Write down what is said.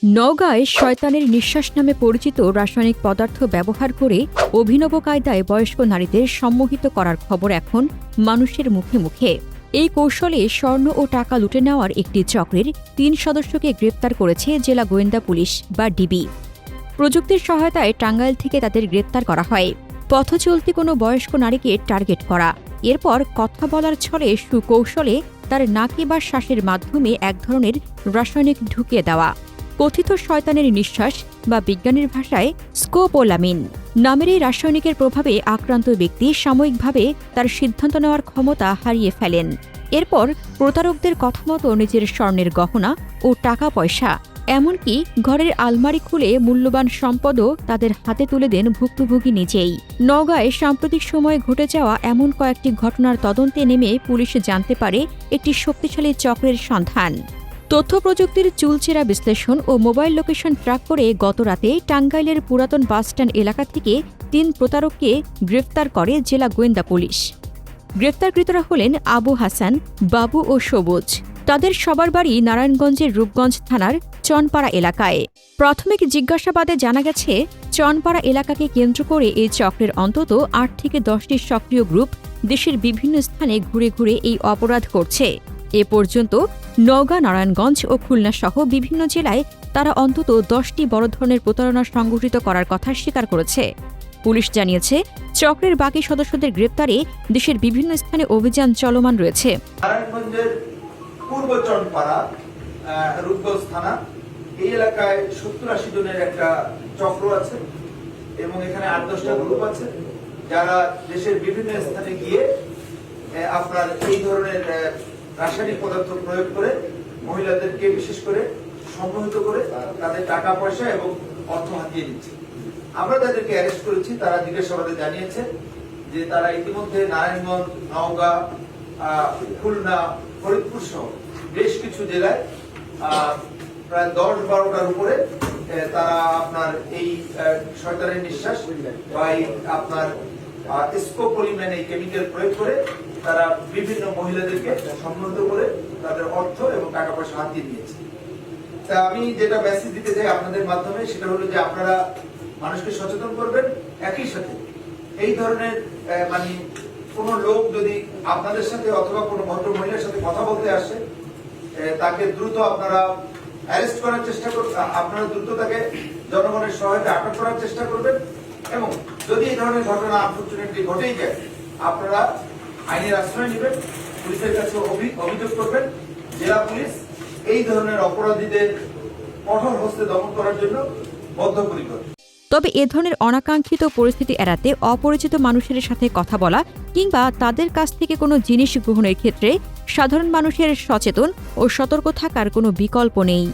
নওগাঁয় শয়তানের নিঃশ্বাস নামে পরিচিত রাসায়নিক পদার্থ ব্যবহার করে অভিনব কায়দায় বয়স্ক নারীদের সম্মোহিত করার খবর এখন মানুষের মুখে মুখে। এই কৌশলে স্বর্ণ ও টাকা লুটে নেওয়ার একটি চক্রের 3 সদস্যকে গ্রেপ্তার করেছে জেলা গোয়েন্দা পুলিশ বা ডিবি। প্রযুক্তির সহায়তায় টাঙ্গাইল থেকে তাদের গ্রেপ্তার করা হয়। পথ চলতি কোনো বয়স্ক নারীকে টার্গেট করা, এরপর কথা বলার ছলে সুকৌশলে তার নাকে বা শ্বাসের মাধ্যমে এক ধরনের রাসায়নিক ঢুকিয়ে দেওয়া। কথিত শয়তানের নিঃশ্বাস বা বিজ্ঞানীর ভাষায় স্কোপোলামিন নামের এই রাসায়নিকের প্রভাবে আক্রান্ত ব্যক্তি সাময়িকভাবে তার সিদ্ধান্ত নেওয়ার ক্ষমতা হারিয়ে ফেলেন। এরপর প্রতারকদের কথা মতো নিজের স্বর্ণের গহনা ও টাকা পয়সা, এমনকি ঘরের আলমারি খুলে মূল্যবান সম্পদও তাদের হাতে তুলে দেন ভুক্তভোগী নিজেই। নওগাঁয় সাম্প্রতিক সময়ে ঘটে যাওয়া এমন কয়েকটি ঘটনার তদন্তে নেমে পুলিশ জানতে পারে একটি শক্তিশালী চক্রের সন্ধান। তথ্য প্রযুক্তির চুলচেরা বিশ্লেষণ ও মোবাইল লোকেশন ট্র্যাক করে গতরাতে টাঙ্গাইলের পুরাতন বাসস্ট্যান্ড এলাকা থেকে 3 প্রতারককে গ্রেফতার করে জেলা গোয়েন্দা পুলিশ। গ্রেফতারকৃতরা হলেন আবু হাসান, বাবু ও সবুজ। তাদের সবার বাড়ি নারায়ণগঞ্জের রূপগঞ্জ থানার চনপাড়া এলাকায়। প্রাথমিক জিজ্ঞাসাবাদে জানা গেছে, চনপাড়া এলাকাকে কেন্দ্র করে এই চক্রের অন্তত 8 থেকে 10টি সক্রিয় গ্রুপ দেশের বিভিন্ন স্থানে ঘুরে ঘুরে এই অপরাধ করছে। এ পর্যন্ত নওগাঁ, নারায়ণগঞ্জ ও খুলনা-সহ বিভিন্ন জেলায় তারা অন্তত 10টি বড় ধরনের প্রতারণা সংঘটিত করার কথা স্বীকার করেছে। পুলিশ জানিয়েছে, চক্রের বাকি সদস্যদের গ্রেপ্তারে দেশের বিভিন্ন স্থানে অভিযান চলমান রয়েছে। নারায়ণগঞ্জের পূর্ব চনপাড়া রূপগঞ্জ থানা এই এলাকায় 70-80 জনের একটা চক্র আছে এবং এখানে 8-10টা গ্রুপ আছে যারা দেশের বিভিন্ন স্থানে গিয়ে আপনার এই ধরনের রাসায়নিক পদার্থ প্রয়োগ করে মহিলাদেরকে বিশেষ করে সম্মোহিত করে তাদের টাকা পয়সা এবং অর্থ হাতিয়ে দিচ্ছে। আমরা তাদেরকে অ্যারেস্ট করেছি। তারা জিজ্ঞাসাবাদে জানিয়েছে যে তারা ইতিমধ্যে নারায়ণগঞ্জ, নওগাঁ, খুলনা, ফরিদপুর সহ বেশ কিছু জেলায় প্রায় 10-12টার উপরে তারা আপনার এই শয়তানের নিঃশ্বাস বা আপনার স্কোপোলামিন এই কেমিক্যাল প্রয়োগ করে তারা বিভিন্ন মহিলাদেরকে সম্মোহিত করে তাদের অর্থ এবং টাকা পয়সা হাতিয়ে দিয়েছে। তা আমি যেটা মেসেজ দিতে চাই আপনাদের মাধ্যমে সেটা হলো যে আপনারা মানুষকে সচেতন করবেন। একই সাথে এই ধরনের মানে কোনো লোক যদি আপনাদের সাথে অথবা কোনো ভদ্র মহিলার সাথে কথা বলতে আসে, তাকে দ্রুত আপনারা অ্যারেস্ট করার চেষ্টা করবেন। আপনারা দ্রুত তাকে জনগণের সহায়তায় আটক করার চেষ্টা করবেন এবং যদি এই ধরনের ঘটনা আনফরচুনেটলি ঘটেই যায়, আপনারা আইনের আশ্রয় নেবেন, পুলিশের কাছে অভিযোগ করবেন। জেলা পুলিশ এই ধরনের অপরাধীদের কঠোর হস্তে দমন করার জন্য বদ্ধপরিকর। তবে এ ধরনের অনাকাঙ্ক্ষিত পরিস্থিতি এড়াতে অপরিচিত মানুষের সাথে কথা বলা কিংবা তাদের কাছ থেকে কোনো জিনিস গ্রহণের ক্ষেত্রে সাধারণ মানুষের সচেতন ও সতর্ক থাকার কোনো বিকল্প নেই।